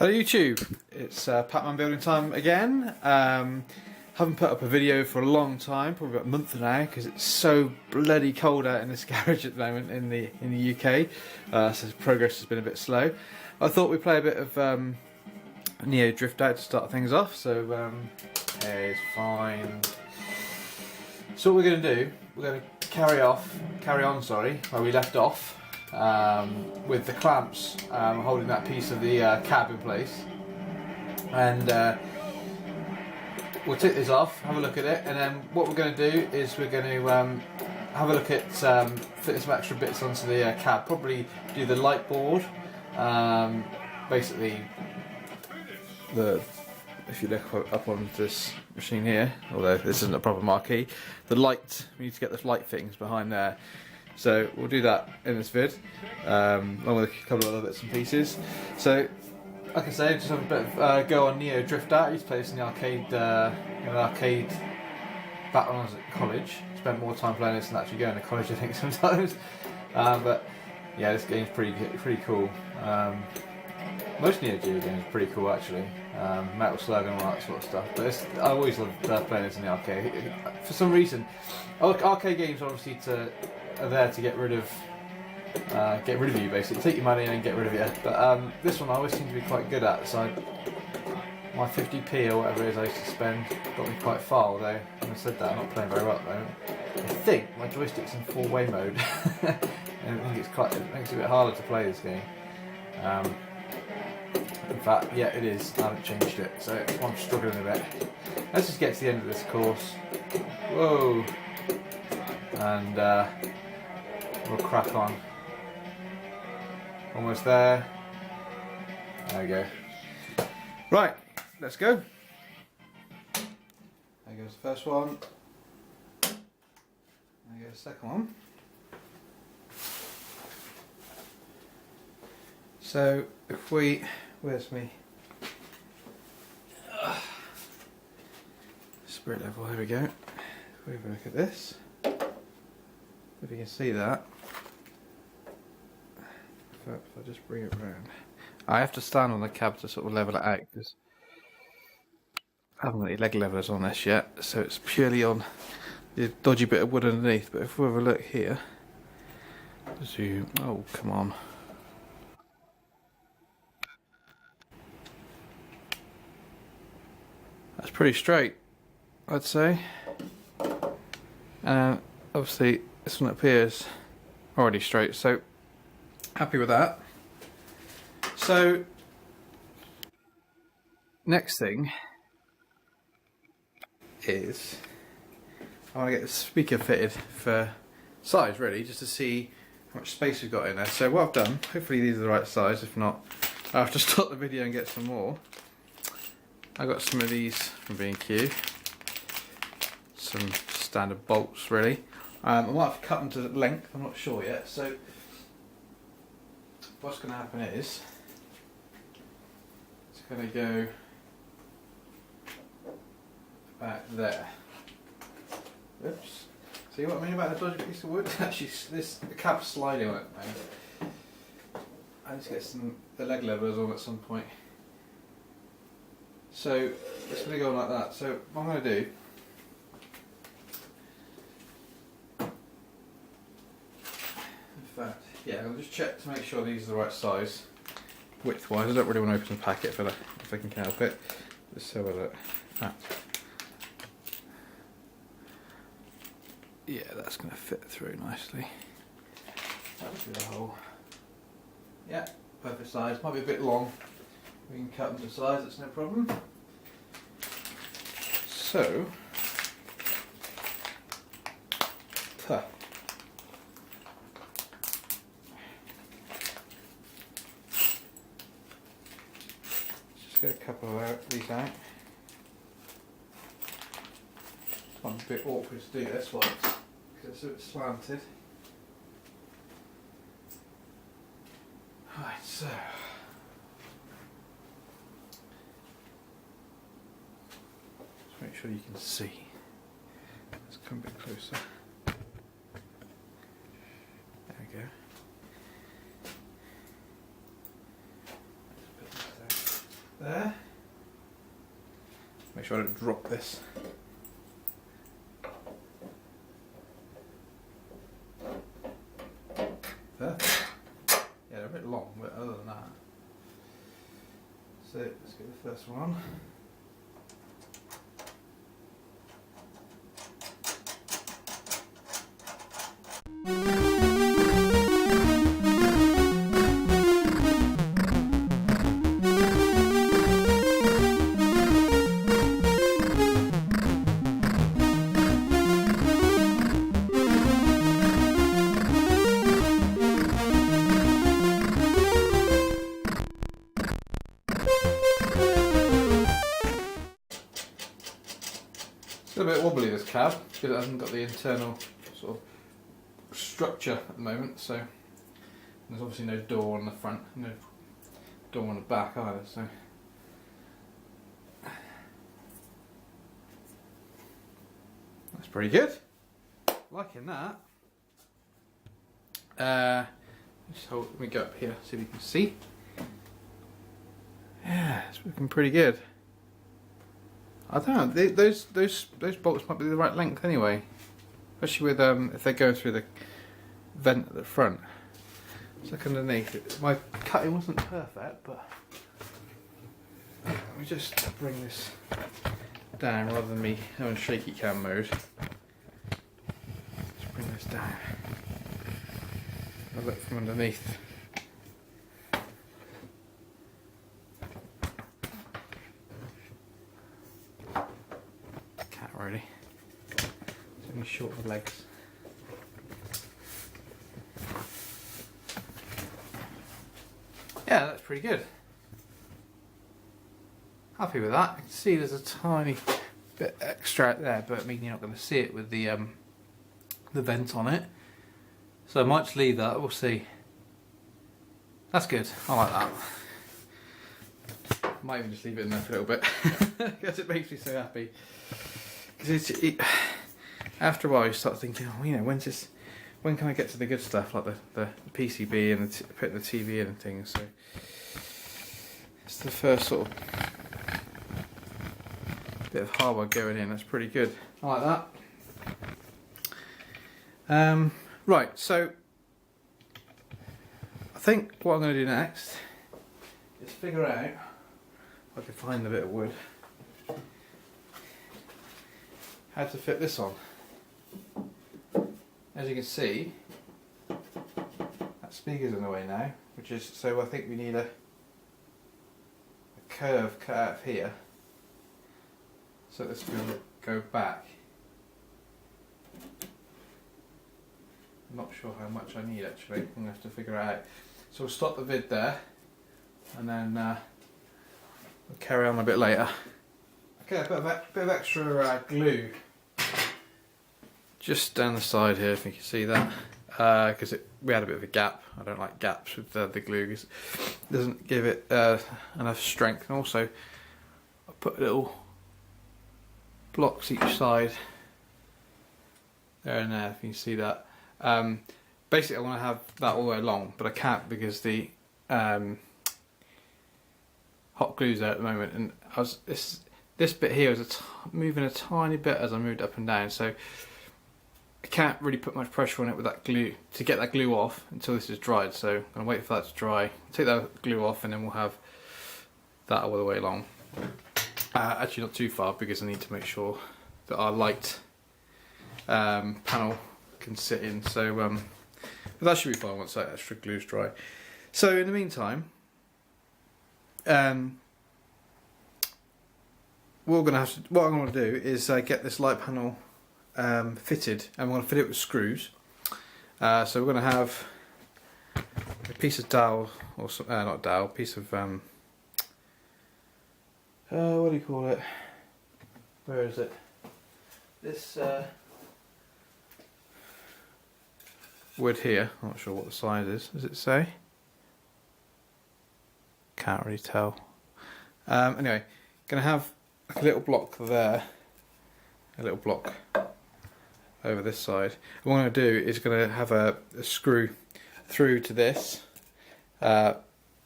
Hello YouTube, it's Pac-Man building time again. Haven't put up a video for a long time, probably about a month now, because it's so bloody cold out in this garage at the moment in the UK. So progress has been a bit slow. I thought we'd play a bit of Neo Drift Out to start things off. So it's fine. So what we're going to do, we're going to carry on where we left off. With the clamps holding that piece of the cab in place, and we'll take this off, have a look at it, and then what we're going to do is we're going to have a look at fitting some extra bits onto the cab, probably do the light board, basically if you look up on this machine here, although this isn't a proper marquee, the light, we need to get the light fittings behind there. So we'll do that in this vid, along with a couple of other bits and pieces. So, like I say, just have a bit of go on Neo Drift Out. I used to play this in the arcade, back when I was at college. Spent more time playing this than actually going to college, I think, sometimes. But yeah, this game's pretty cool. Most Neo Geo games are pretty cool actually. Metal Slug and all that sort of stuff. But I always loved playing this in the arcade. For some reason, arcade games are obviously are there to get rid of you, basically. Take your money and get rid of you. But this one I always seem to be quite good at. So my 50p or whatever it is I used to spend got me quite far. Although, having said that, I'm not playing very well at the moment. I think my joystick's in 4-way mode, and I think it makes it a bit harder to play this game. In fact, yeah, it is. I haven't changed it, so I'm struggling a bit. Let's just get to the end of this course. Whoa! And we'll crack on. Almost there. There we go. Right, let's go. There goes the first one. There goes the second one. So if we, where's me? Spirit level, here we go. If we have a look at this. If you can see that, if I just bring it round, I have to stand on the cab to sort of level it out because I haven't got any leg levers on this yet, so it's purely on the dodgy bit of wood underneath. But if we have a look here, zoom, oh come on. That's pretty straight, I'd say. Obviously this one appears already straight, so happy with that. So next thing is I want to get the speaker fitted for size, really, just to see how much space we've got in there. So what I've done, hopefully these are the right size, if not I'll have to stop the video and get some more. I got some of these from B&Q, some standard bolts really. I might have to cut them to length, I'm not sure yet. So what's going to happen is it's going to go about there. Oops. See what I mean about the dodgy piece of wood? Actually, the cab's sliding on it now. I need to get the leg levers on at some point. So it's going to go on like that. So what I'm going to do, yeah, I'll just check to make sure these are the right size, width-wise. I don't really want to open the packet if I can help it. Just have a look. Yeah, that's going to fit through nicely. That'll be the hole. Yeah, perfect size. Might be a bit long. We can cut them to size, that's no problem. So, just get a couple of these out. It's a bit awkward to do this one because it's a bit slanted. Right, so just make sure you can see. Let's come a bit closer. There we go. there. Make sure I don't drop this. There. Yeah, they're a bit long, but other than that. So let's get the first one on. It's a bit wobbly, this cab, because it hasn't got the internal sort of structure at the moment, so there's obviously no door on the front, no door on the back either, so that's pretty good. Liking that. Let me go up here, see if you can see. Yeah, it's looking pretty good. I don't know, those bolts might be the right length anyway. Especially with if they're going through the vent at the front. It's like underneath. My cutting wasn't perfect, but let me just bring this down rather than me having shaky cam mode. Just bring this down. I'll look from underneath. Really. It's only short of legs. Yeah, that's pretty good. Happy with that. I can see there's a tiny bit extra out there, but I mean you're not going to see it with the vent on it. So I might just leave that. We'll see. That's good. I like that. Might even just leave it in there for a little bit because it makes me so happy. After a while you start thinking, oh, you know, when can I get to the good stuff like the PCB and putting the TV in and things. So it's the first sort of bit of hardware going in. That's pretty good. I like that. Right, so I think what I'm going to do next is figure out if I can find a bit of wood. How to fit this on. As you can see, that speaker's in the way now, which is, so I think we need a curve cut out of here so this will go back. I'm not sure how much I need actually, I'm going to have to figure it out. So we'll stop the vid there and then we'll carry on a bit later. Okay, a bit of extra glue just down the side here, if you can see that, because we had a bit of a gap. I don't like gaps with the glue because it doesn't give it enough strength. And also, I put little blocks each side there and there, if you can see that. Basically, I want to have that all the way along, but I can't because the hot glue's there at the moment, and this bit here is moving a tiny bit as I moved up and down, so I can't really put much pressure on it with that glue to get that glue off until this is dried. So I'm going to wait for that to dry, take that glue off, and then we'll have that all the way along. Actually not too far because I need to make sure that our light panel can sit in, so but that should be fine once that extra glue's dry. So in the meantime, what I'm going to do is get this light panel fitted, and we're going to fit it with screws. So we're going to have a piece of dowel, or not dowel, piece of what do you call it? Where is it? This wood here. I'm not sure what the size is. Does it say? Can't really tell. Anyway, going to have a little block there, a little block over this side. And what I'm going to do is going to have a screw through to this,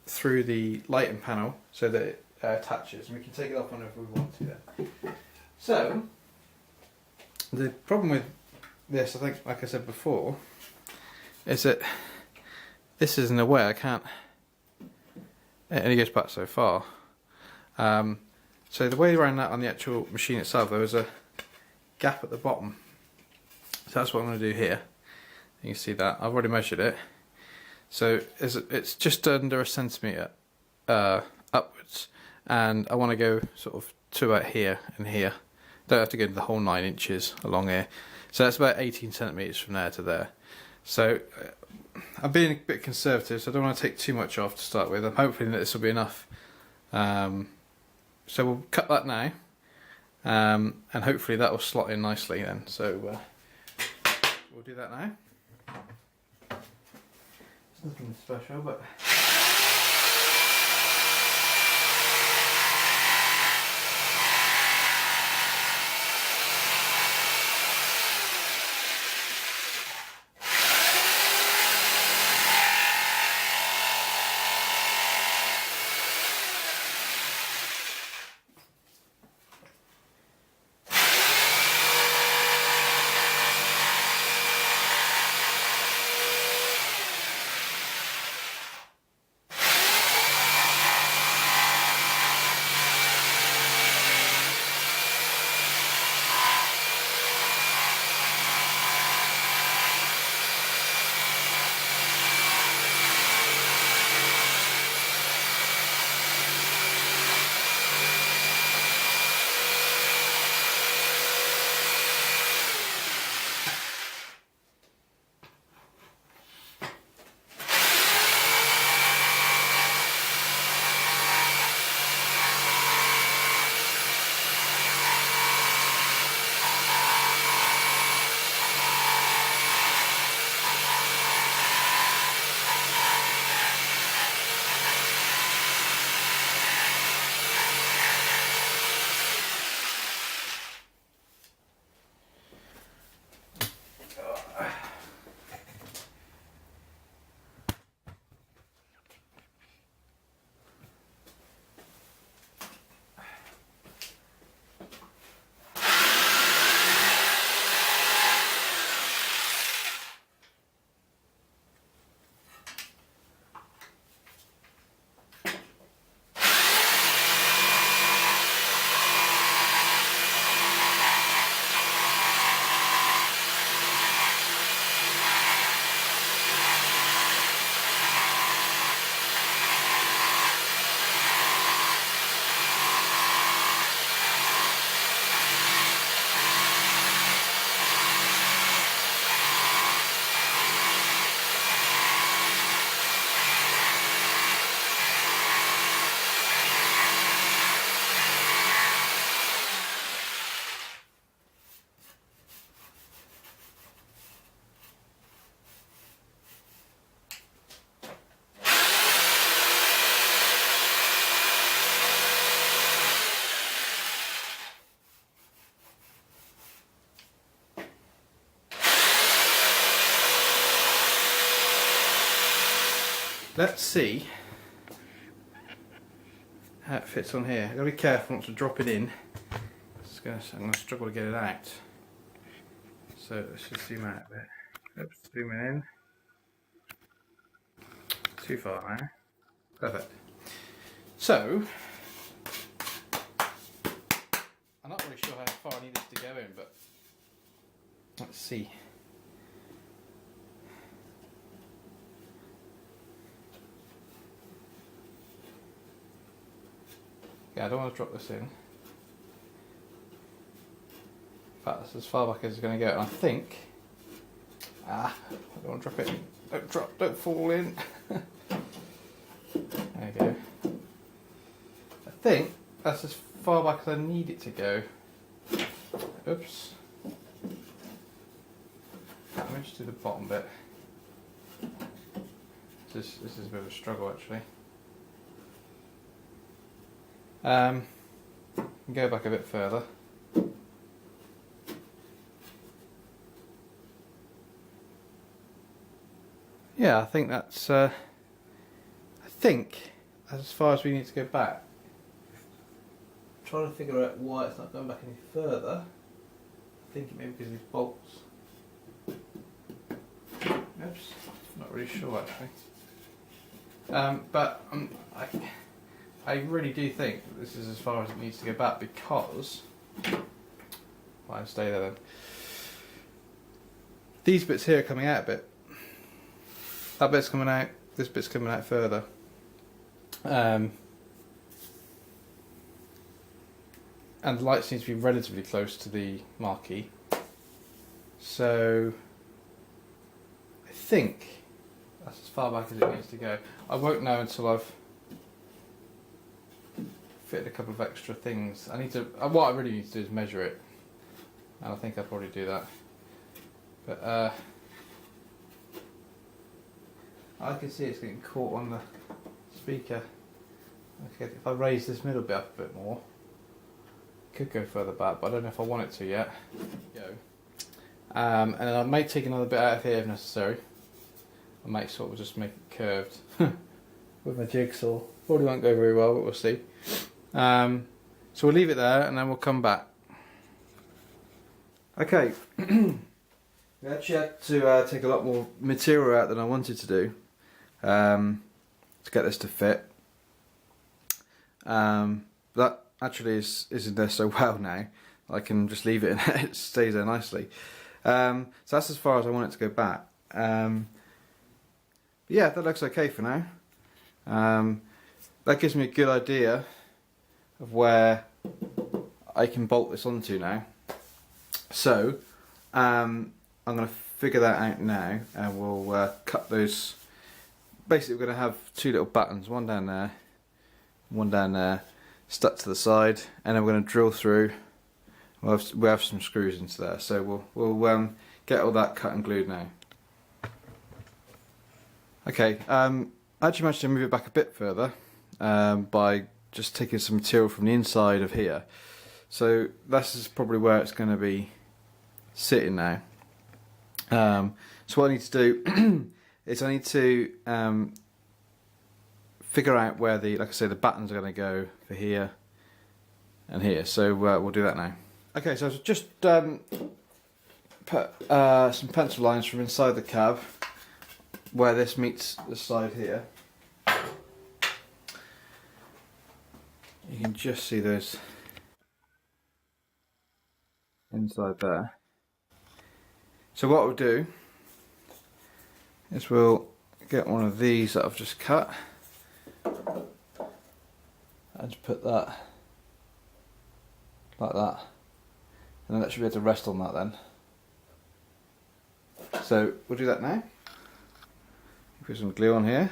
through the lighting panel, so that attaches, and we can take it off whenever we want to then. So, the problem with this, I think, like I said before, is that this is in a way I can't, it only goes back so far. So the way around that on the actual machine itself, there was a gap at the bottom. So that's what I'm going to do here. You can see that, I've already measured it. So it's just under 1 centimetre upwards, and I want to go sort of to about here and here. Don't have to go to the whole 9 inches along here. So that's about 18 centimetres from there to there. So I'm being a bit conservative, so I don't want to take too much off to start with. I'm hoping that this will be enough. So we'll cut that now, and hopefully that will slot in nicely then. So we'll do that now. It's nothing special, but... Let's see how it fits on here. I've got to be careful not to drop it in. I'm going to struggle to get it out. So let's just zoom out a bit. Oops, zooming in. Too far now. Perfect. So, I'm not really sure how far I need this to go in, but let's see. Yeah, I don't want to drop this in. In fact, that's as far back as it's going to go. And I think... I don't want to drop it in. Don't drop, don't fall in. There you go. I think that's as far back as I need it to go. Oops. Let me just do the bottom bit. This is a bit of a struggle actually. Go back a bit further. Yeah, I think that's as far as we need to go back. trying to figure out why it's not going back any further. I think it may be because of these bolts. Oops, not really sure actually. But I really do think that this is as far as it needs to go back, because I'll stay there then. These bits here are coming out a bit. That bit's coming out. This bit's coming out further. And the lights need to be relatively close to the marquee. So I think that's as far back as it needs to go. I won't know until I've fitted a couple of extra things. I need to. What I really need to do is measure it, and I think I'll probably do that. But I can see it's getting caught on the speaker. Okay, if I raise this middle bit up a bit more, it could go further back, but I don't know if I want it to yet. And then I may take another bit out of here if necessary. I might sort of just make it curved with my jigsaw. Probably won't go very well, but we'll see. So we'll leave it there and then we'll come back. Okay, we actually had to take a lot more material out than I wanted to do to get this to fit. That actually isn't there so well now. I can just leave it and it stays there nicely. So that's as far as I want it to go back. Yeah, that looks okay for now. That gives me a good idea of where I can bolt this onto now. So I'm going to figure that out now, and we'll cut those. Basically, we're going to have two little buttons, one down there, one down there, stuck to the side, and then we're going to drill through. We'll have some screws into there, so we'll get all that cut and glued now. Okay, I actually managed to move it back a bit further by just taking some material from the inside of here. So this is probably where it's going to be sitting now. So what I need to do is I need to figure out where the, like I say, the buttons are going to go for here and here. So we'll do that now. Okay, so I've just put some pencil lines from inside the cab where this meets the side here. You can just see those inside there. So what we'll do is we'll get one of these that I've just cut and just put that like that, and then that should be able to rest on that then. So we'll do that now. Put some glue on here.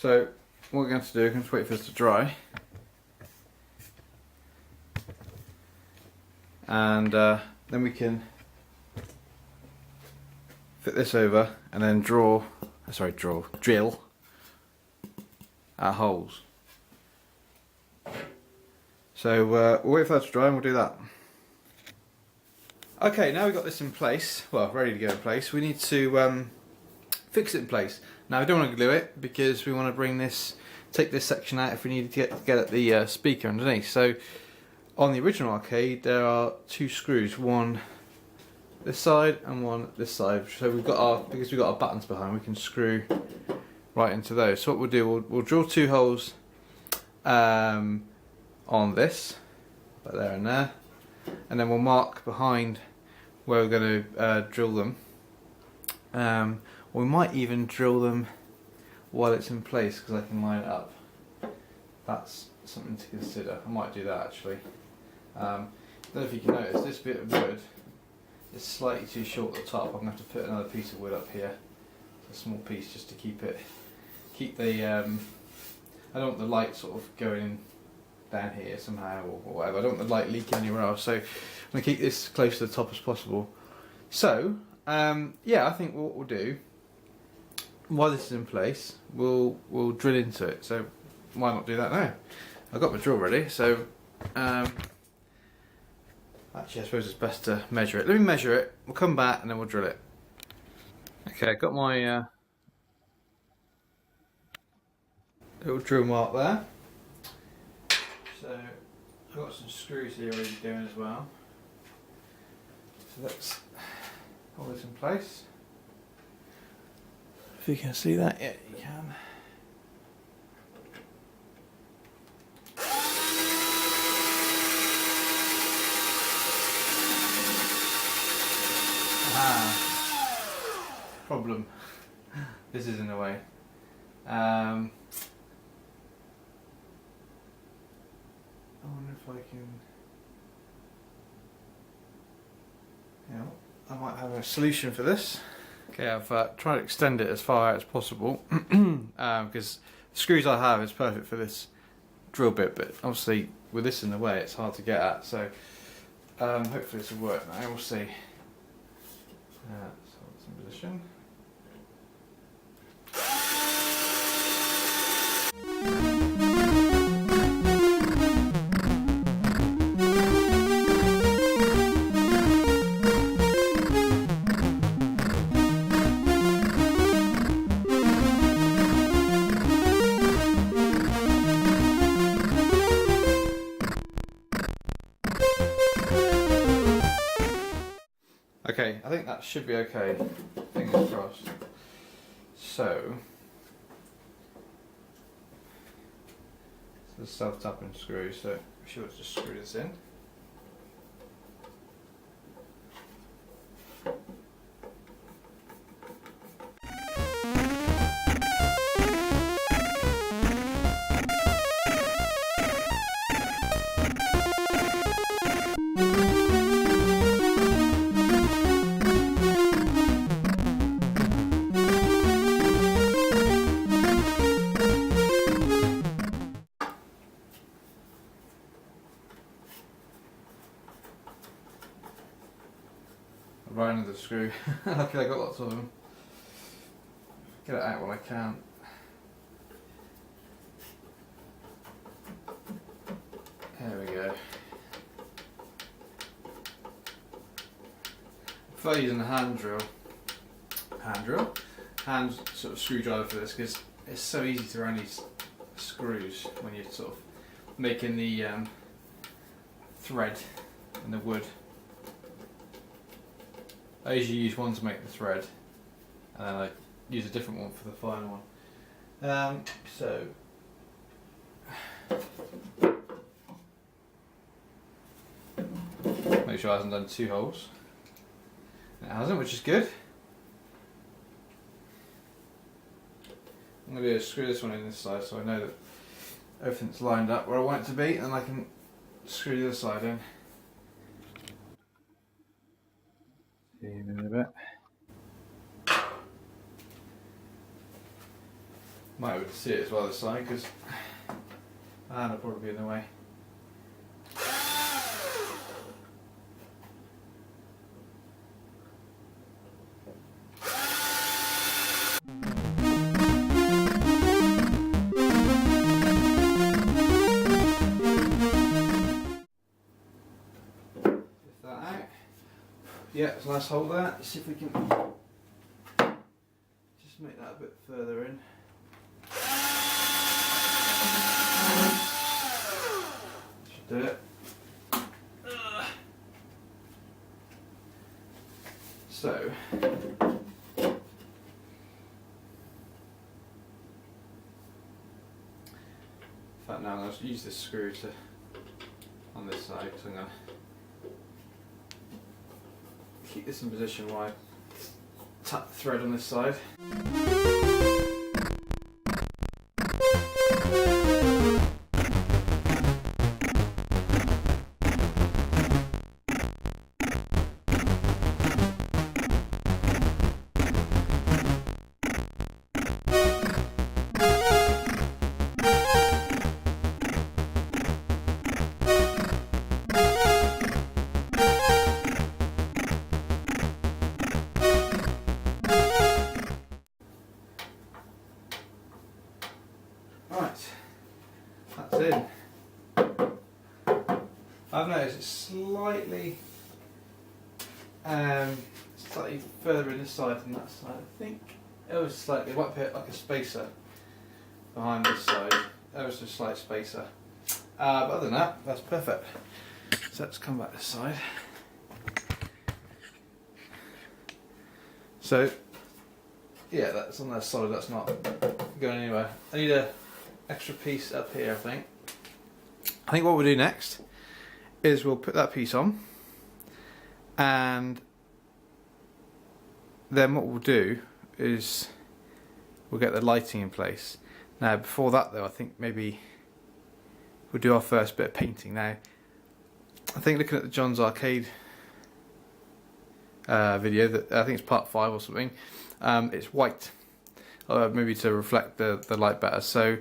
So what we're going to do, I'm going to wait for this to dry, and then we can fit this over and then drill our holes. So we'll wait for that to dry and we'll do that. Okay, now we've got this in place, well, ready to go in place, we need to fix it in place. Now we don't want to glue it because we want to bring this take this section out if we need to get at the speaker underneath. So on the original arcade there are 2 screws, one this side and one this side. So because we've got our buttons behind, we can screw right into those. So what we'll do, we'll drill 2 holes on this, about there and there, and then we'll mark behind where we're going to drill them. We might even drill them while it's in place because I can line it up. That's something to consider. I might do that actually. I don't know if you can notice, this bit of wood is slightly too short at the top. I'm going to have to put another piece of wood up here, a small piece, just to keep the I don't want the light sort of going down here somehow or whatever. I don't want the light leaking anywhere else, so I'm going to keep this close to the top as possible. So yeah, I think what we'll do, while this is in place, we'll drill into it. So why not do that now? I've got my drill ready, so actually I suppose it's best to measure it. Let me measure it, we'll come back and then we'll drill it. Okay, I've got my little drill mark there. So I've got some screws here already going as well. So let's hold this in place. If you can see that, yeah, you can. Problem. This is in the way. I wonder if I can. Yeah, I might have a solution for this. Okay, I've tried to extend it as far out as possible because the screws I have is perfect for this drill bit, but obviously with this in the way it's hard to get at, so hopefully this will work now, we'll see. So it's in position. Okay, I think that should be okay, fingers crossed. So, it's a self-tapping screw, so I'm sure let's just screw this in. Right under the screw. Luckily I got lots of them. Get it out when I can. There we go. I prefer using a hand sort of screwdriver for this because it's so easy to run these screws when you're sort of making the thread in the wood. I usually use one to make the thread, and then I use a different one for the final one. So make sure it hasn't done 2 holes. It hasn't, which is good. I'm going to screw this one in this side so I know that everything's lined up where I want it to be, and I can screw the other side in. See you in a bit. Might be able to see it as well this side because my hand will probably be in the way. Yeah, so let's hold that. Let's see if we can just make that a bit further in. Right, now I'm going to use this screw to on this side, so I'm going to keep this in position while I tap the thread on this side. Right, that's in. I've noticed it's slightly further in this side than that side. I think ever so slightly. Might put like a spacer behind this side, ever so slight spacer. But other than that, that's perfect. So let's come back this side. So yeah, that's on that solid. That's not going anywhere. I need a extra piece up here, I think. I think what we'll do next is we'll put that piece on, and then what we'll do is we'll get the lighting in place. Now before that though, I think maybe we'll do our first bit of painting. Now I think looking at the John's Arcade video, that I think it's part 5 or something, it's white, maybe to reflect the light better. So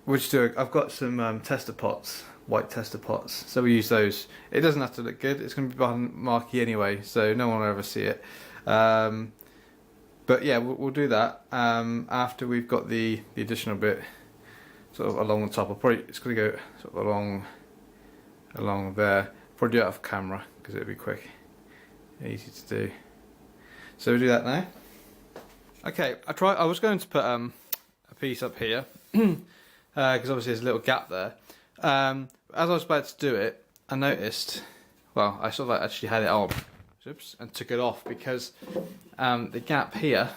we'll just do I've got some tester pots, white tester pots, so we use those. It doesn't have to look good, it's going to be behind Marquee anyway, so no one will ever see it. But yeah, we'll do that after we've got the additional bit sort of along the top. It's going to go sort of along there. Probably do it off camera because it'll be quick, easy to do. So we'll do that now. Okay, I was going to put a piece up here because obviously there's a little gap there. As I was about to do it, I noticed, well, I sort of actually had it on, oops, and took it off because the gap here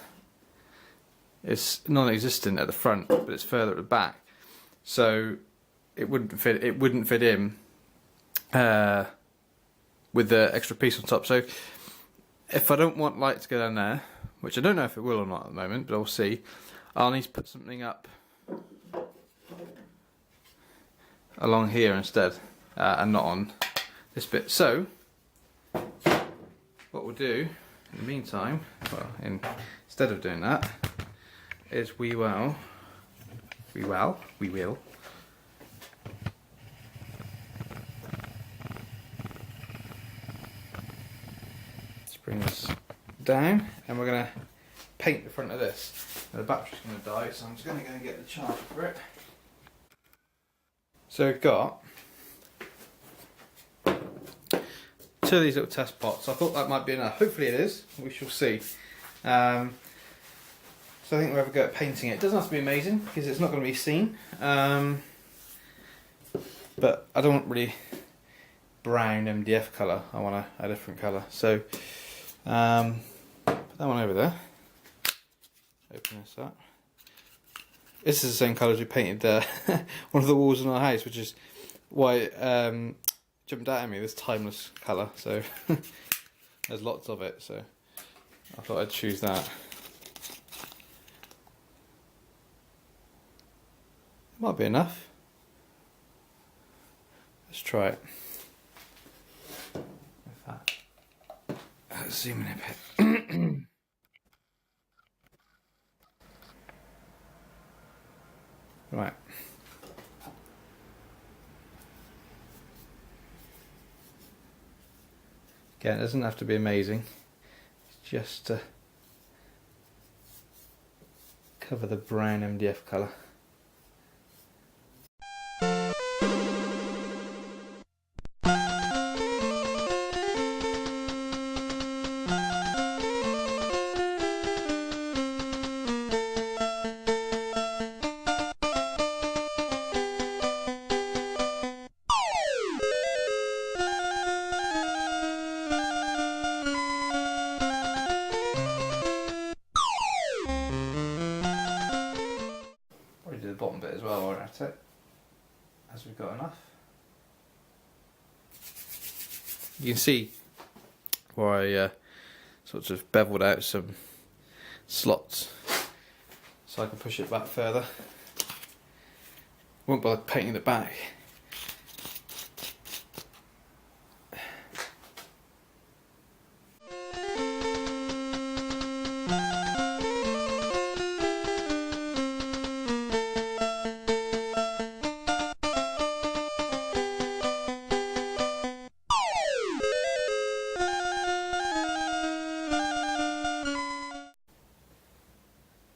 is non-existent at the front, but it's further at the back, so it wouldn't fit. It wouldn't fit in with the extra piece on top. So if I don't want light to go down there, which I don't know if it will or not at the moment, but I'll see, I'll need to put something up along here instead, and not on this bit. So what we'll do in the meantime, well, instead of doing that, is we will just bring this down, and we're going to paint the front of this. Now, the battery's going to die, so I'm just going to go and get the charger for it. So we've got 2 of these little test pots. I thought that might be enough. Hopefully it is. We shall see. So I think we'll have a go at painting it. It doesn't have to be amazing because it's not going to be seen. But I don't want really brown MDF colour. I want a different colour. So put that one over there. Open this up. This is the same colour as we painted one of the walls in our house, which is why it jumped out at me, this timeless colour. So there's lots of it, so I thought I'd choose that. Might be enough. Let's try it. With that. Let's zoom in a bit. Right. Again, it doesn't have to be amazing. It's just to cover the brown MDF colour. bottom bit as well while we're at it, as we've got enough. You can see where I sort of beveled out some slots so I can push it back further. Won't bother painting the back.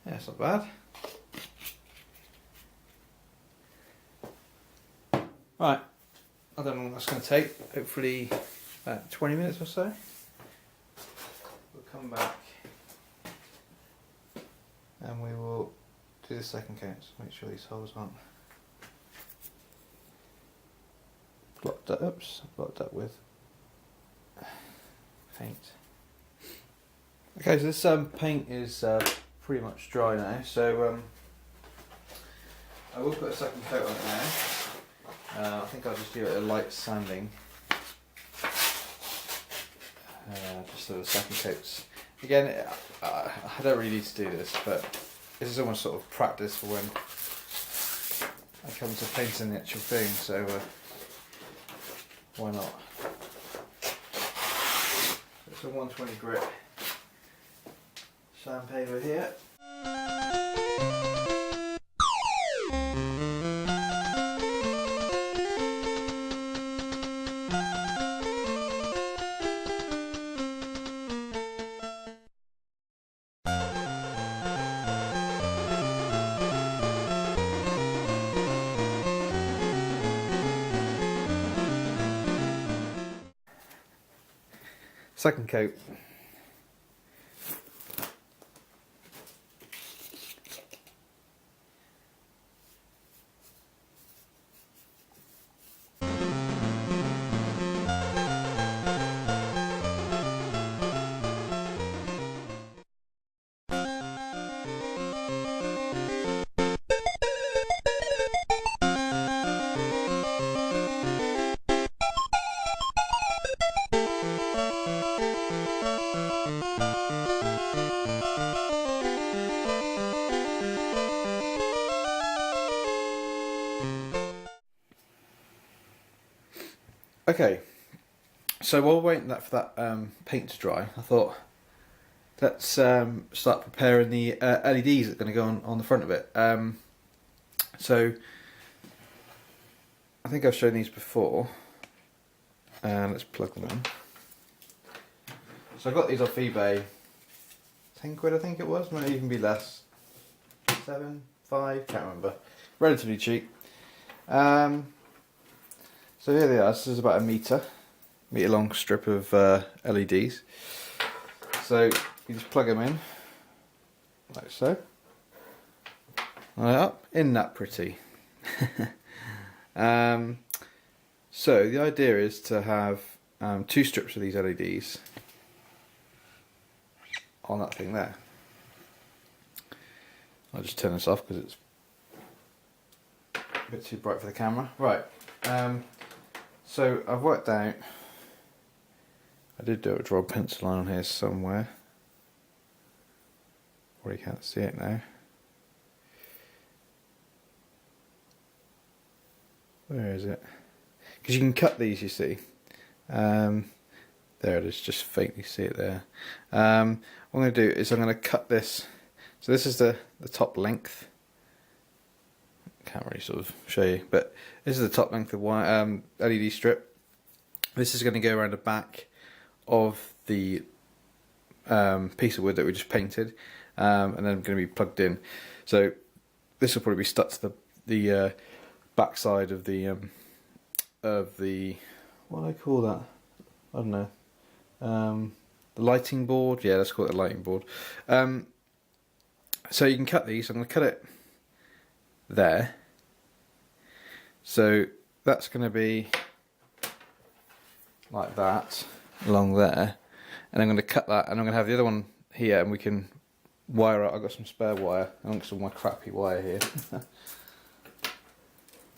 Yeah, it's not bad. Right, I don't know what that's going to take. Hopefully about 20 minutes or so. We'll come back and we will do the second count. So make sure these holes aren't blocked up. Oops, blocked up with paint. Okay, so this paint is pretty much dry now, so I will put a second coat on it now. I think I'll just do it a light sanding, just so the second coats. Again, I don't really need to do this, but this is almost sort of practice for when I come to painting the actual thing, so why not? It's a 120 grit sandpaper here. Second coat. Okay, so while we're waiting for that paint to dry, I thought let's start preparing the LEDs that are going to go on the front of it. So I think I've shown these before, and let's plug them in. So I got these off eBay, 10 quid I think it was, might even be less, 7, 5, can't remember, relatively cheap. So here they are. This is about a metre long strip of LEDs. So you just plug them in, like so. Right up, isn't that pretty? So the idea is to have 2 strips of these LEDs on that thing there. I'll just turn this off because it's a bit too bright for the camera. Right. So I've worked out, I did draw a pencil line on here somewhere, or you can't see it now. Where is it? Because you can cut these, you see. There it is, just faintly see it there. What I'm going to do is I'm going to cut this, so this is the top length. Can't really sort of show you, but this is the top length of wire, LED strip. This is going to go around the back of the piece of wood that we just painted, and then going to be plugged in. So this will probably be stuck to the back side of the what do I call that? I don't know. The lighting board. Yeah, let's call it a lighting board. So you can cut these. I'm going to cut it there. So that's going to be like that along there, and I'm going to cut that, and I'm going to have the other one here, and we can wire it. I've got some spare wire. I've got some of my crappy wire here.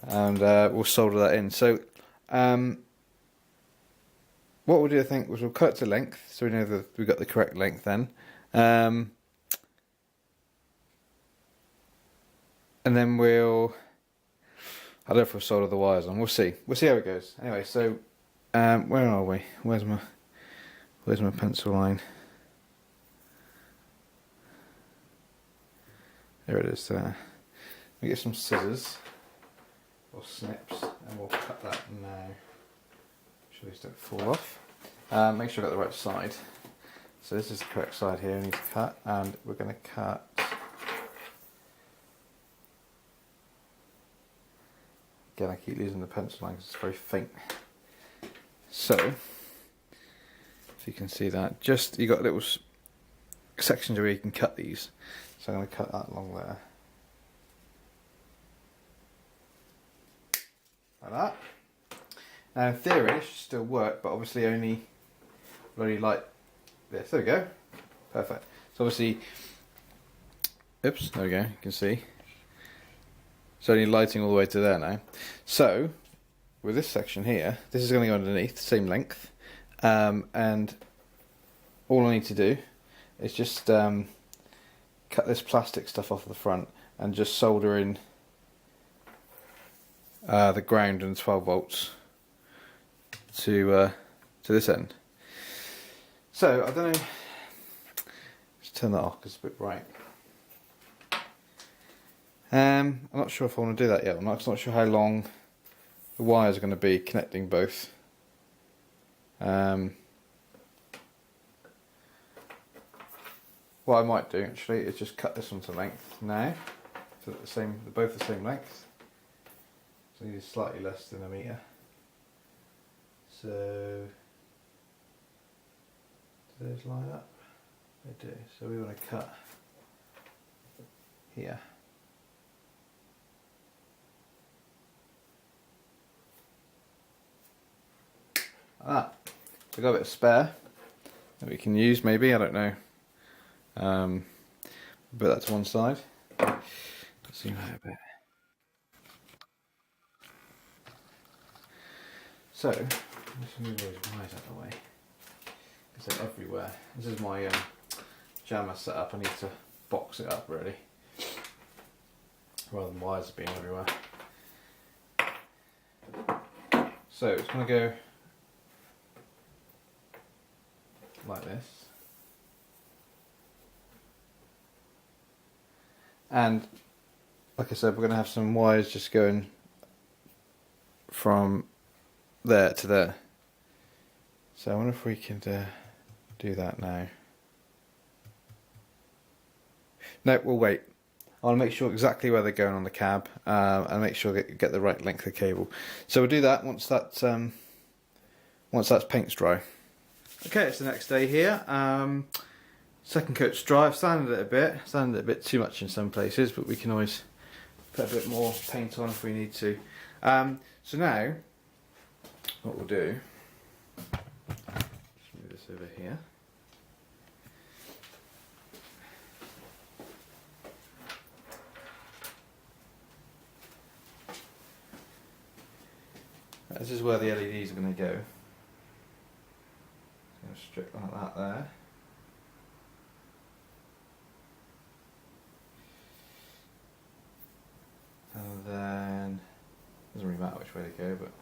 and we'll solder that in. So what we'll do, I think, was we'll cut to length, so we know that we've got the correct length then. And then we'll, I don't know if we'll solder the wires on, we'll see how it goes. Anyway, so where are we? Where's my pencil line? There it is there. We get some scissors or snips and we'll cut that now. Make sure these don't fall off. Make sure I got the right side. So this is the correct side here, we need to cut, and we're going to cut again. I keep losing the pencil line because it's very faint. So if you can see that, just you got little sections where you can cut these. So I'm going to cut that along there. Like that. Now in theory it should still work, but obviously only like this. There we go. Perfect. So obviously, oops, there we go, you can see. It's only lighting all the way to there now. So with this section here, this is going to go underneath, same length. And all I need to do is just cut this plastic stuff off the front and just solder in the ground and 12 volts to this end. So I don't know, let's turn that off because it's a bit bright. I'm not sure if I want to do that yet. I'm not sure how long the wires are going to be connecting both. What I might do actually is just cut this one to length now, so that they're both the same length. So I need slightly less than a metre. So do those line up? They do. So we want to cut here. Like that. So we've got a bit of spare that we can use maybe, I don't know. Put that to one side. Let's zoom out a bit. So, let's move those wires out of the way. Because they're everywhere. This is my jammer setup. I need to box it up really, rather than wires being everywhere. So it's going to go like this. And like I said, we're going to have some wires just going from there to there. So I wonder if we can do that now. No, we'll wait. I'll make sure exactly where they're going on the cab and make sure get the right length of cable. So we'll do that once that's paint's dry. Okay, it's the next day here. Second coat's dry. I've sanded it a bit too much in some places, but we can always put a bit more paint on if we need to. So now, what we'll do, just move this over here. This is where the LEDs are going to go. Going to strip like that there. And then, doesn't really matter which way they go, but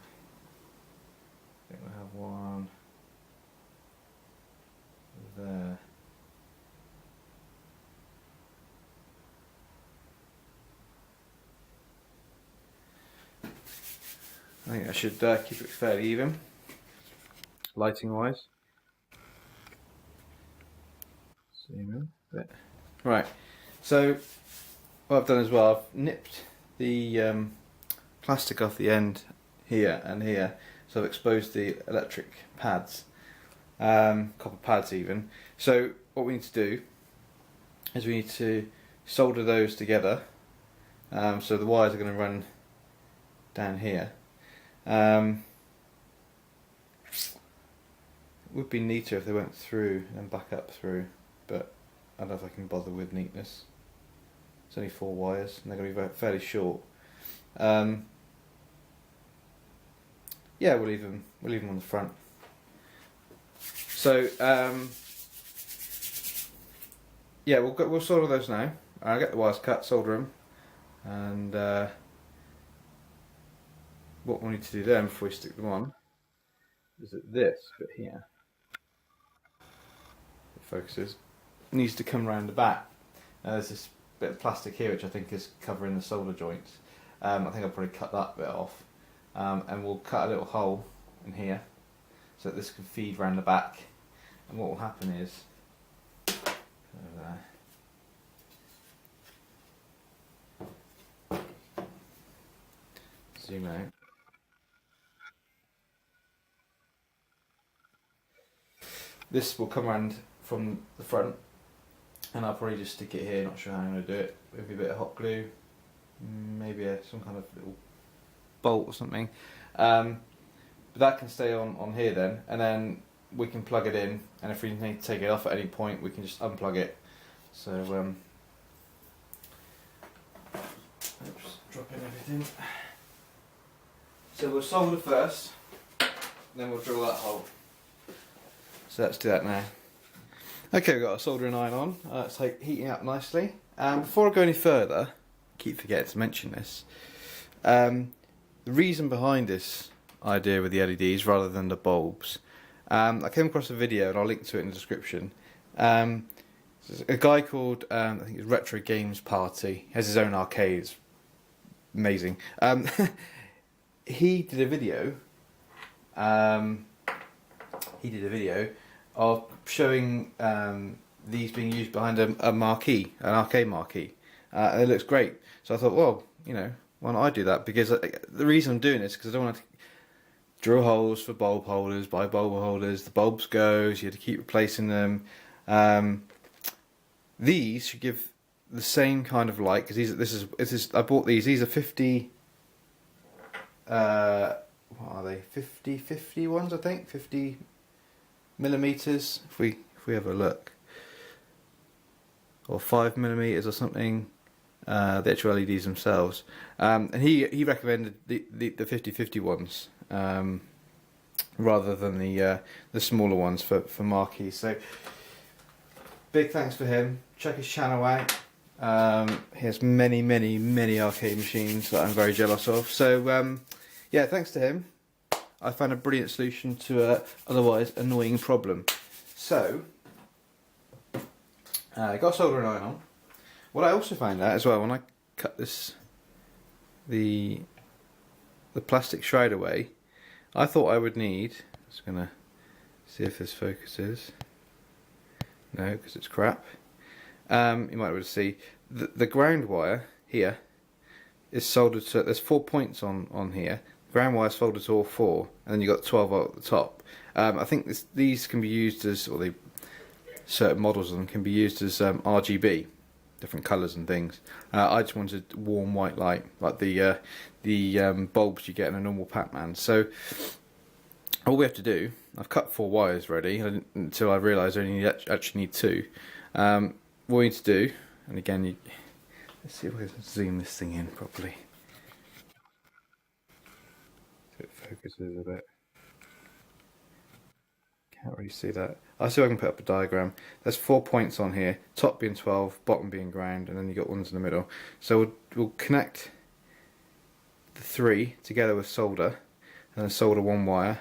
I think we'll have one there. I think I should keep it fairly even, lighting wise. Zoom in a bit. Right, so what I've done as well, I've nipped the plastic off the end here and here, so I've exposed the electric pads, copper pads even. So what we need to do is we need to solder those together, so the wires are going to run down here. It would be neater if they went through and back up through, but I don't know if I can bother with neatness. It's only 4 wires and they're going to be fairly short. yeah, we'll leave them on the front. So yeah, we'll solder those now. I'll get the wires cut, solder them, and what we need to do then before we stick them on is that this bit here, it focuses, needs to come around the back. There's this bit of plastic here which I think is covering the solder joints. I think I'll probably cut that bit off, and we'll cut a little hole in here so that this can feed around the back. And what will happen is, zoom out. This will come around from the front, and I'll probably just stick it here. Not sure how I'm going to do it. Maybe a bit of hot glue, maybe some kind of little bolt or something. But that can stay on here then, and then we can plug it in. And if we need to take it off at any point, we can just unplug it. So, oops, dropping everything. So we'll solder first, then we'll drill that hole. So let's do that now. Okay, we've got our soldering iron on. It's heating up nicely. Before I go any further, I keep forgetting to mention this. The reason behind this idea with the LEDs rather than the bulbs, I came across a video, and I'll link to it in the description. A guy called, I think it's retrogamesparty. He has his own arcade. It's amazing. He did a video. Of showing these being used behind a marquee, an arcade marquee, and it looks great. So I thought, well, you know, why not I do that? Because the reason I'm doing this is because I don't want to drill holes for bulb holders, buy bulb holders. The bulbs go, so you have to keep replacing them. These should give the same kind of light, because this is I bought these. These are 50. What are they? 50 ones, I think. 50 millimeters. If we have a look, or 5 millimeters or something. The actual LEDs themselves. And he recommended the 50-50 ones rather than the smaller ones for marquees. So big thanks for him. Check his channel out. He has many arcade machines that I'm very jealous of. So yeah, thanks to him, I found a brilliant solution to a otherwise annoying problem. So I got a soldering iron on. What I also found out as well, when I cut the plastic shroud away, I thought I would need, just gonna see if this focuses. No, because it's crap. You might be able to see the ground wire here is soldered to. There's 4 points on here. Ground wire is soldered to all 4, and then you've got 12 volt at the top. I think these can be used as, or certain models of them can be used as RGB, different colours and things. I just wanted warm white light, like the bulbs you get in a normal Pac-Man. So all we have to do, I've cut 4 wires already until I realised I only actually need 2. What we need to do, and again, let's see if I can zoom this thing in properly. So it focuses a bit. Can't really see that. I'll see if I can put up a diagram. There's 4 points on here, top being 12, bottom being ground, and then you got ones in the middle. So we'll connect the 3 together with solder, and then solder 1 wire,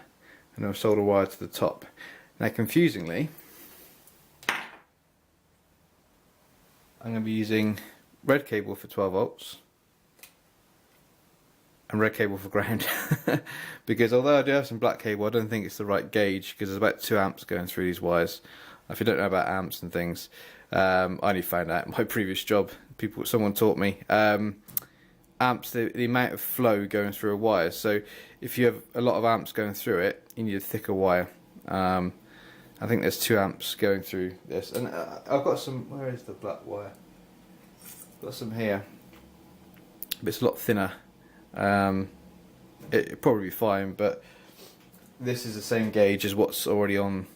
and then we'll solder a wire to the top. Now, confusingly, I'm going to be using red cable for 12 volts and red cable for ground. Because although I do have some black cable, I don't think it's the right gauge, because there's about 2 amps going through these wires. If you don't know about amps and things, I only found out in my previous job. Someone taught me. Amps, the amount of flow going through a wire. So if you have a lot of amps going through it, you need a thicker wire. I think there's 2 amps going through this, and I've got some. Where is the black wire? Got some here, but it's a lot thinner. It'd probably be fine, but this is the same gauge as what's already on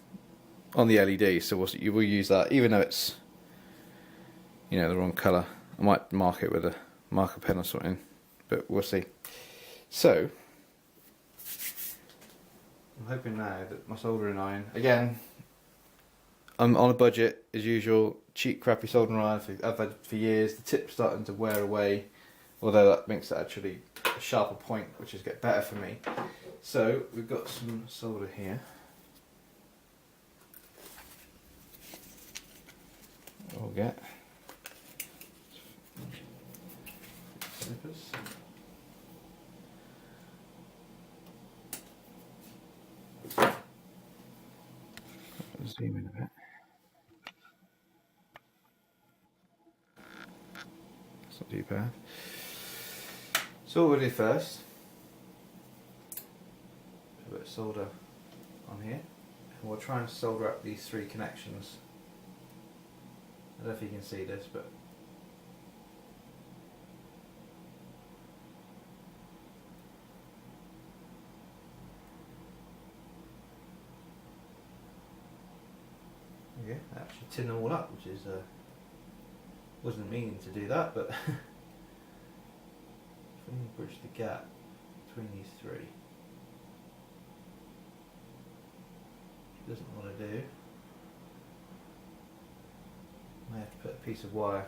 the LED, so you will use that, even though it's, you know, the wrong colour. I might mark it with a marker pen or something, but we'll see. So I'm hoping now that my soldering iron, again, I'm on a budget as usual, cheap crappy soldering iron I've had for years. The tip's starting to wear away, although that makes it actually a sharper point, which is get better for me. So we've got some solder here. We'll get snippers. Zoom in a bit. It's not too bad. So what we'll do first, put a bit of solder on here, and we'll try and solder up these three connections. I don't know if you can see this, but yeah, I actually tin them all up, which is wasn't meaning to do that, but if we can bridge the gap between these three, which doesn't want to do. I may have to put a piece of wire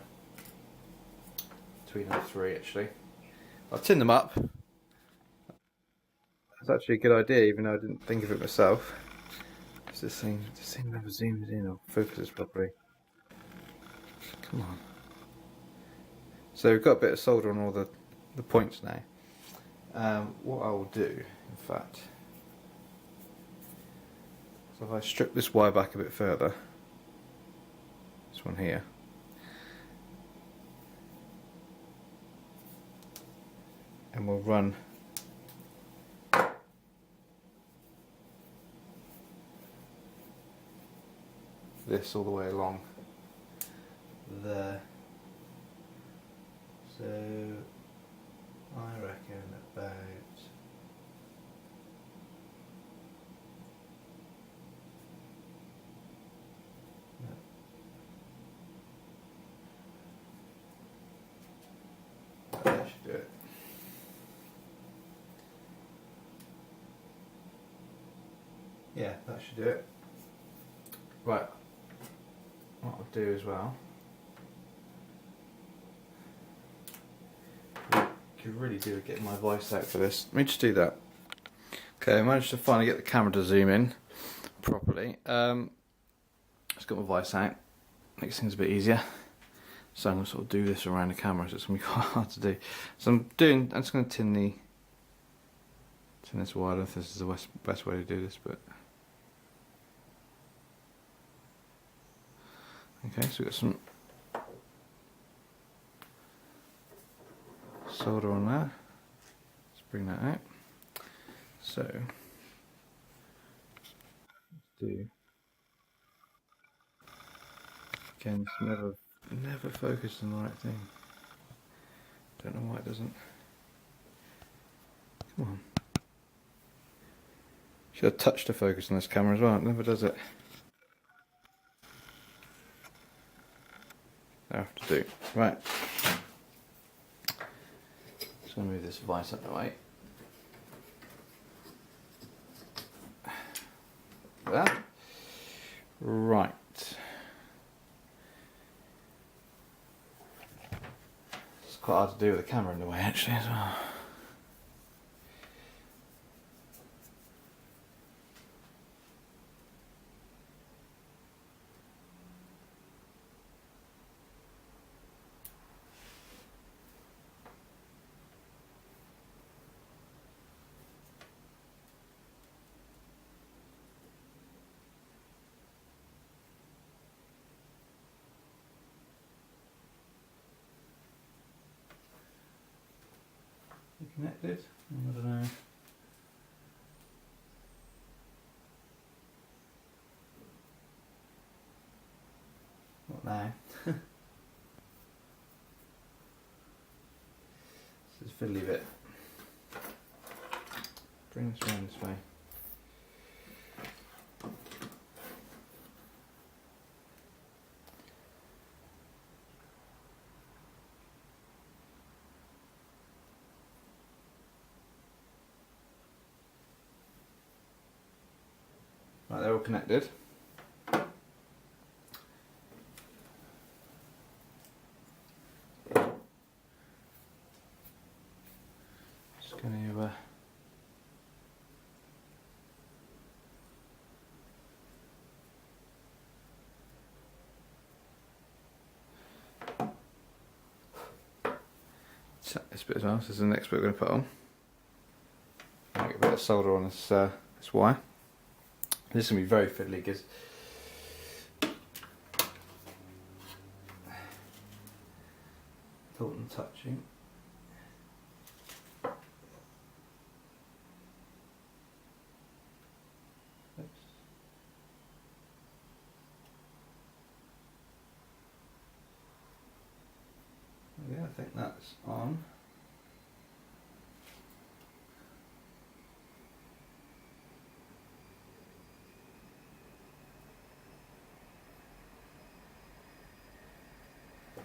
between the three actually. I'll tin them up. That's actually a good idea, even though I didn't think of it myself. This thing never zooms in or focuses properly. Come on. So we've got a bit of solder on all the points now. What I will do, in fact, so if I strip this wire back a bit further, this one here, and we'll run this all the way along there. So I reckon about that should do it. Yeah, that should do it. Right. What I'll do as well, could really do with getting my voice out for this. Let me just do that. Okay, I managed to finally get the camera to zoom in properly. Just got my voice out. Makes things a bit easier. So I'm going to sort of do this around the camera, so it's going to be quite hard to do. So I'm just going to tin this wire. I don't know if this is the best way to do this, but okay, so we've got some solder on there. Let's bring that out. So let's do, again, it's never focused on the right thing. Don't know why it doesn't. Come on. Should have touched the focus on this camera as well. It never does it. I have to do. Right. Just going to move this vise up the way. Like that. Right. It's quite hard to do with the camera in the way actually as well. Connected? I don't know. Not now. This is fiddly bit. Bring this around this way. connected. Just going to set this bit as well. This is the next bit we're going to put on. I'll get a bit of solder on this wire. This is going to be very fiddly because thought and touching. Oops. Yeah, I think that's on.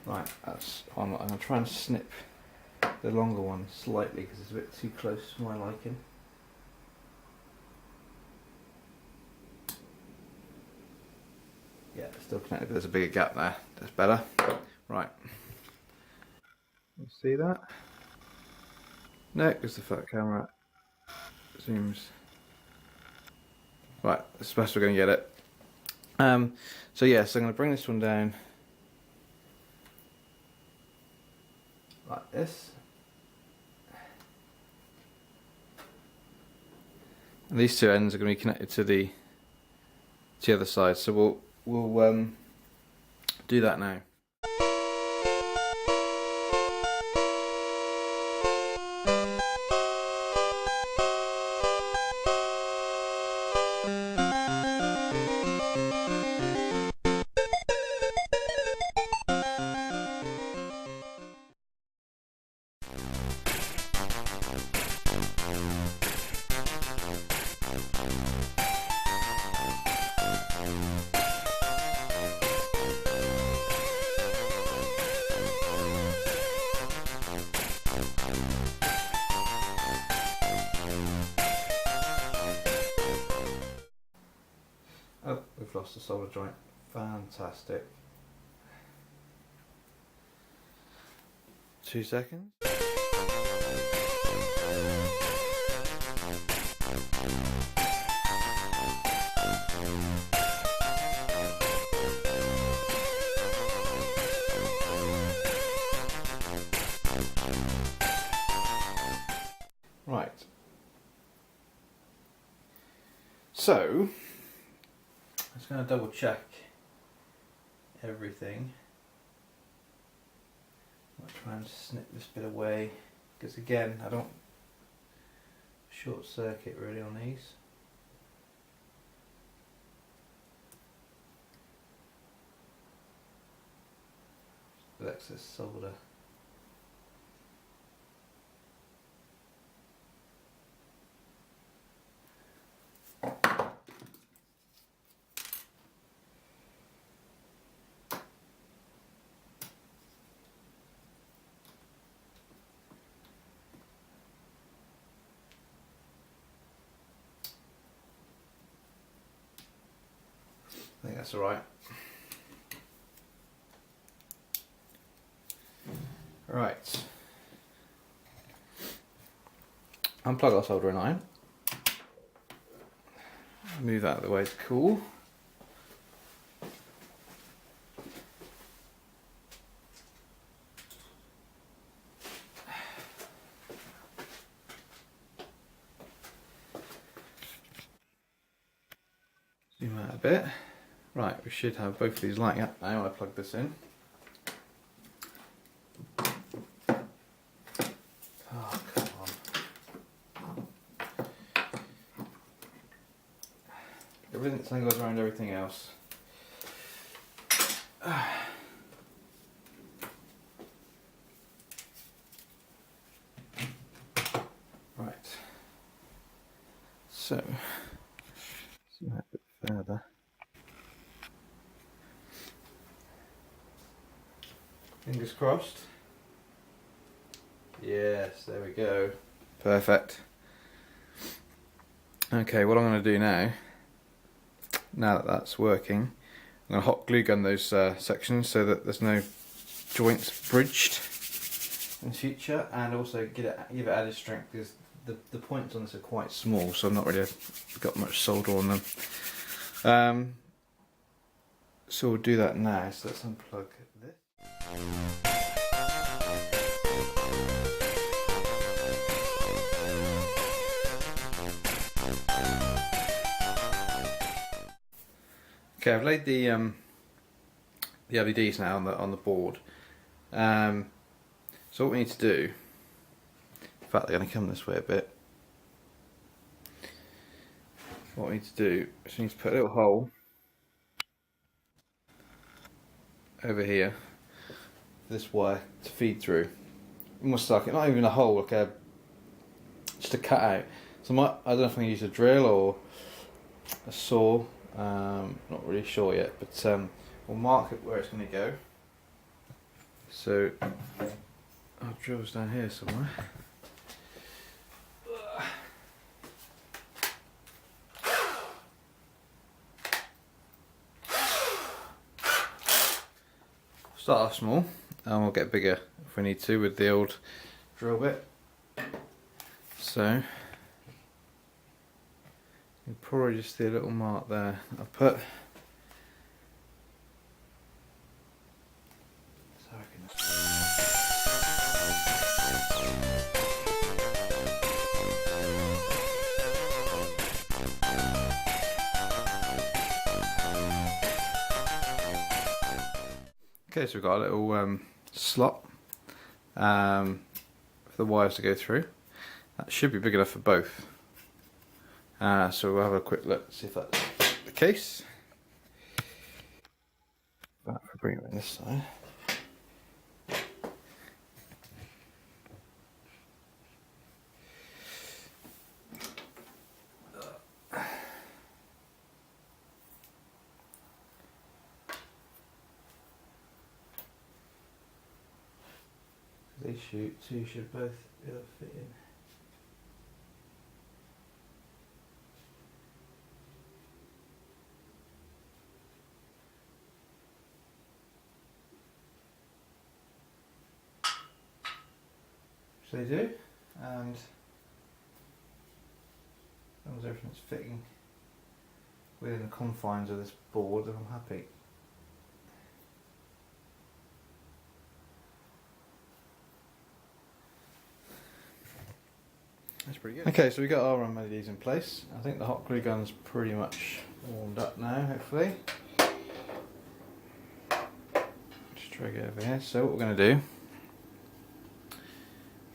Right, that's on. I'm going to try and snip the longer one slightly because it's a bit too close to my liking. Yeah, it's still connected, but there's a bigger gap there. That's better. Right. You see that? No, because the fat camera zooms. Right, that's the best we're going to get it. So yeah, so I'm going to bring this one down like this. And these two ends are going to be connected to the other side. So we'll do that now. Oh, we've lost the solder joint. Fantastic. 2 seconds. Right. So, I'm just going to double check everything. I'll try and snip this bit away because again I don't short circuit really on these. With excess solder. I think that's alright. Right. Unplug our soldering iron. Move that out of the way, it's cool. Zoom out a bit. Right, we should have both of these lighting up now when I plug this in. Oh, come on. Everything goes around everything else. Right. So, zoom out a bit further. Fingers crossed. Yes, there we go. Perfect. Okay, what I'm going to do now, now that that's working, I'm going to hot glue gun those sections so that there's no joints bridged in the future, and also give it added strength because the points on this are quite small, so I've not really got much solder on them. So we'll do that now. So let's unplug this. Okay, I've laid the LEDs now on the board. So what we need to do, in fact they're going to come this way a bit. What we need to do is we need to put a little hole over here, this wire to feed through. Almost like, not even a hole, like just a cut out. So I don't know if I'm going to use a drill or a saw, not really sure yet, but we'll mark it where it's going to go. So our drill's down here somewhere. Start off small and we'll get bigger if we need to with the old drill bit. So you probably just see a little mark there I've put. Okay, so we've got a little slot for the wires to go through. That should be big enough for both. So we'll have a quick look, see if that's the case. If we bring it on this side. They two should both be able to fit in. So they do, and as long as everything's fitting within the confines of this board, then I'm happy. That's pretty good. Okay, so we got our LEDs in place. I think the hot glue gun's pretty much warmed up now, hopefully. Just drag it over here. So what we're going to do,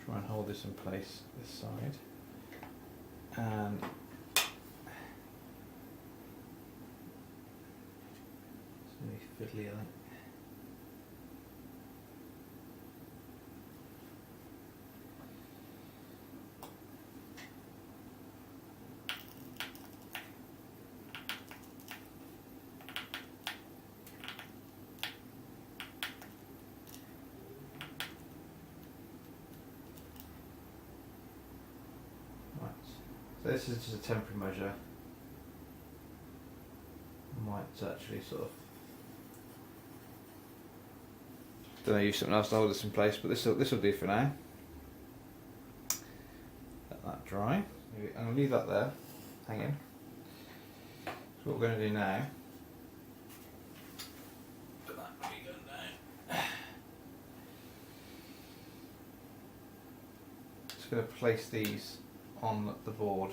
try and hold this in place, this side. And it's really fiddly, I think. So this is just a temporary measure. I might actually sort of, don't know, use something else to hold this in place, but this will do for now. Let that dry. I'm going to leave that there, hanging. So what we're going to do now, put that gun down. Just going to place these on the board.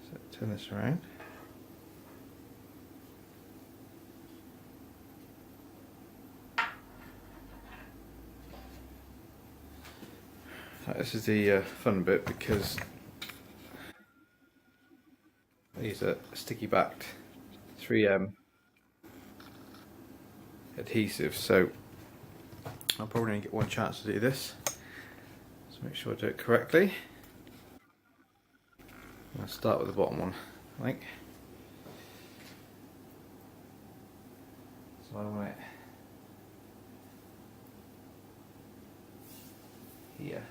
So turn this around. This is the fun bit because these are sticky backed 3M adhesive, so I'll probably only get one chance to do this, so make sure I do it correctly. I'll start with the bottom one, I think. So I want it here.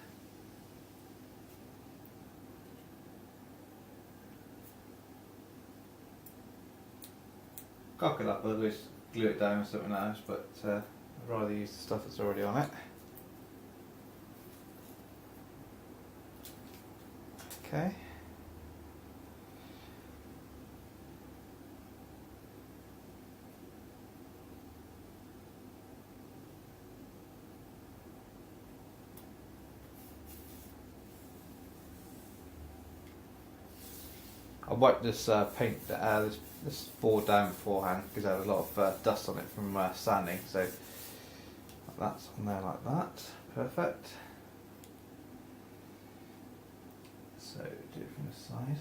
Cock it up, otherwise glue it down with something else, but I'd rather use the stuff that's already on it. Okay. I wiped this paint, this board down beforehand because there was a lot of dust on it from sanding, so that's on there like that. Perfect. So do it from this side.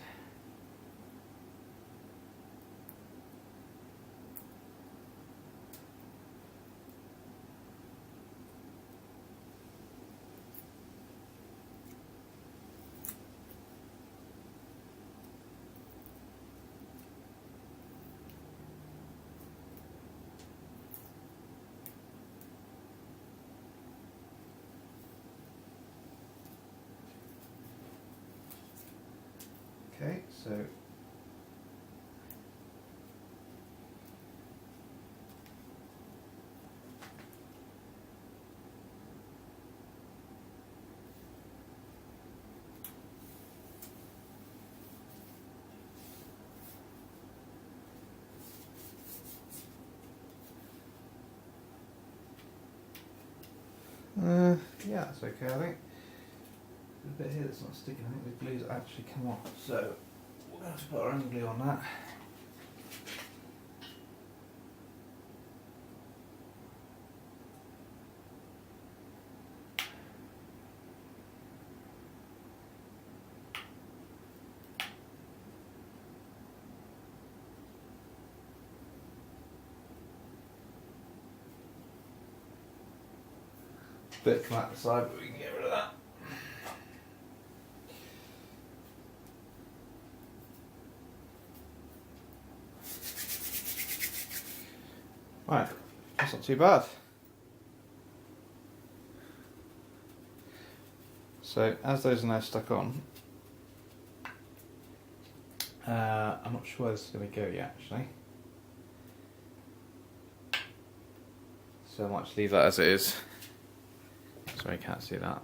Okay, so yeah, that's okay, I think. There's a bit here that's not sticking. I think the glue's actually come off, so we're going to have to put our own glue on that. Bit come out the side, but we can get rid of that. Right, that's not too bad. So as those are now stuck on, I'm not sure where this is going to go yet actually. So I might just leave that as it is. Sorry, you can't see that.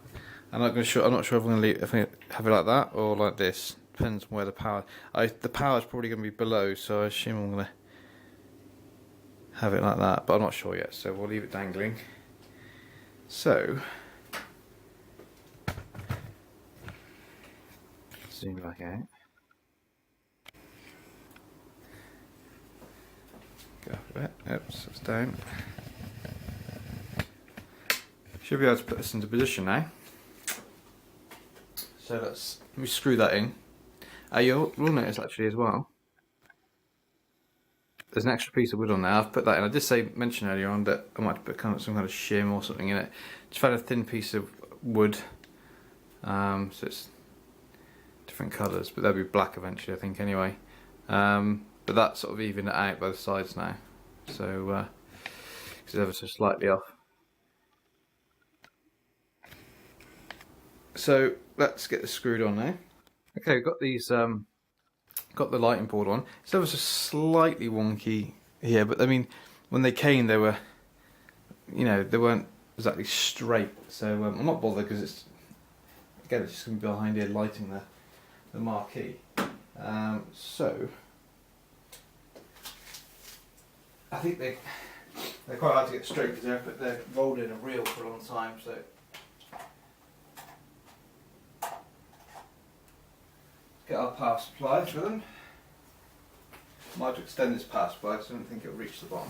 I'm not sure if I'm going to leave, if I have it like that or like this. Depends on where the power. The power is probably going to be below, so I assume I'm going to have it like that, but I'm not sure yet. So we'll leave it dangling. So zoom back out. Go up a bit. Oops, it's down. Should be able to put this into position now. So let me screw that in. You'll notice actually as well, there's an extra piece of wood on there. I've put that in. I did mention earlier on that I might put some kind of shim or something in it. Just found a thin piece of wood, so it's different colours, but they'll be black eventually, I think, anyway. But that sort of evened it out both sides now, so because it's ever so slightly off. So let's get this screwed on now. Okay, we've got these, got the lighting board on. It's ever so slightly wonky here, but I mean, when they came, they were, you know, they weren't exactly straight. So I'm not bothered because it's just going to be behind here lighting the marquee. So I think they're quite hard to get straight because they're rolled in a reel for a long time. So. Get our power supply for them. Might have to extend this power supply because I don't think it'll reach the bottom.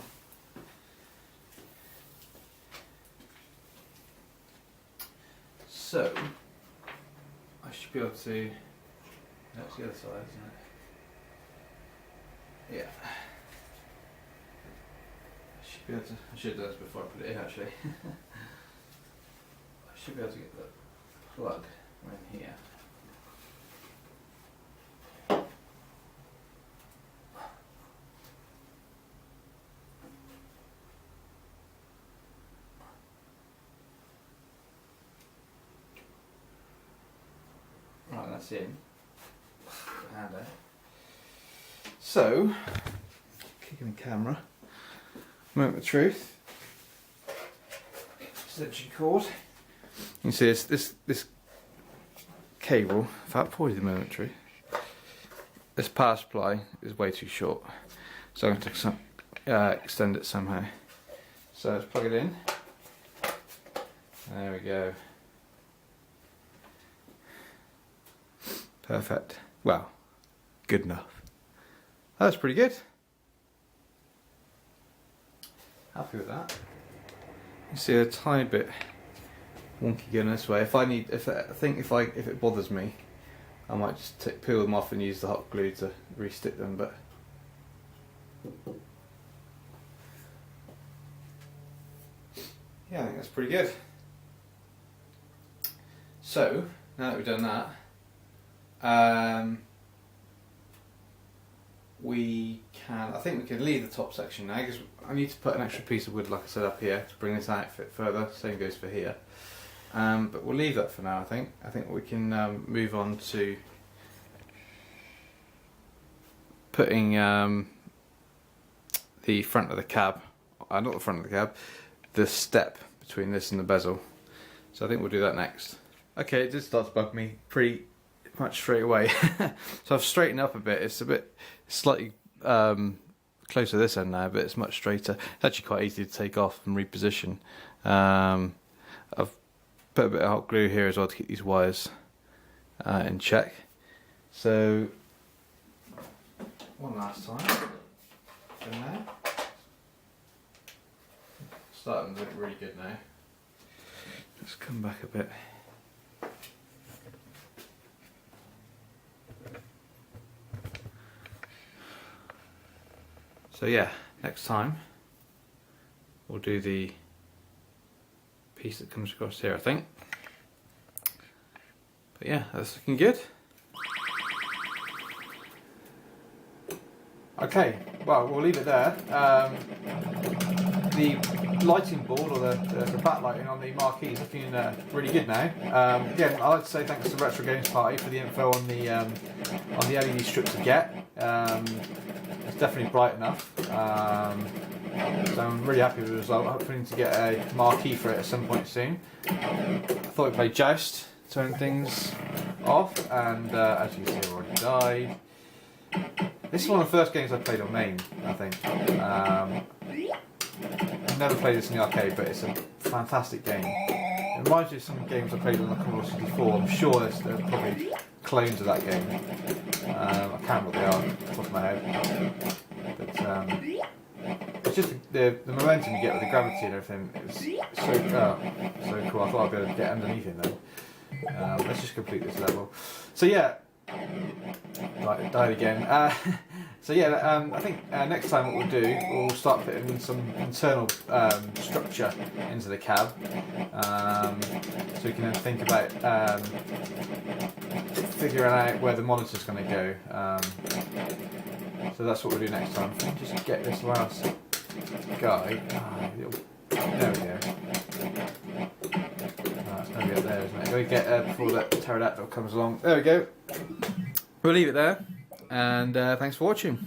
So I should be able to. That's the other side, isn't it? Yeah. I should be able to. I should have done this before I put it in actually. I should be able to get the plug in here. Right, that's in. So, kick checking the camera. Moment of truth. Extension cord. You can see this cable, in fact probably the moment of truth. This power supply is way too short, so I'm going to extend it somehow. So let's plug it in. There we go. Perfect. Well, good enough. That's pretty good. Happy with that. You see a tiny bit wonky going this way. If it bothers me, I might just peel them off and use the hot glue to re-stick them. But yeah, I think that's pretty good. So now that we've done that, I think we can leave the top section now, because I need to put an extra piece of wood, like I said, up here to bring this outfit further. Same goes for here. But we'll leave that for now. I think we can move on to putting the front of the cab, not the front of the cab, the step between this and the bezel. So I think we'll do that next. Okay, it did start to bug me pretty much straight away. So I've straightened up a bit. It's a bit slightly closer to this end now, but it's much straighter. It's actually quite easy to take off and reposition. I've put a bit of hot glue here as well to keep these wires in check. So one last time. Go now. Starting to look really good now. Let's come back a bit. So yeah, next time we'll do the piece that comes across here, I think. But yeah, that's looking good. Okay, well, we'll leave it there. The lighting board, or the backlighting on the Marquee, is looking really good now. Again, I'd like to say thanks to Retro Games Party for the info on the LED strip to get. It's definitely bright enough. So I'm really happy with the result. Hoping to get a Marquee for it at some point soon. I thought we'd play Joust, turn things off, and as you can see, I've already died. This is one of the first games I played on main, I think. I've never played this in the arcade, but it's a fantastic game. It reminds me of some games I played on the Commodore 64. I'm sure there's probably clones of that game. I can't remember what they are off the top of my head. But it's just the momentum you get with the gravity and everything. It's so cool. I thought I'd be able to get underneath it though. Let's just complete this level. So yeah. Right, it died again. So yeah, I think next time what we'll do, we'll start putting some internal structure into the cab, so we can then think about figuring out where the monitor's going to go. So that's what we'll do next time. If we can just get this last guy. There we go. It's going to be up there, isn't it? Go get before that pterodactyl comes along. There we go. We'll leave it there, and thanks for watching.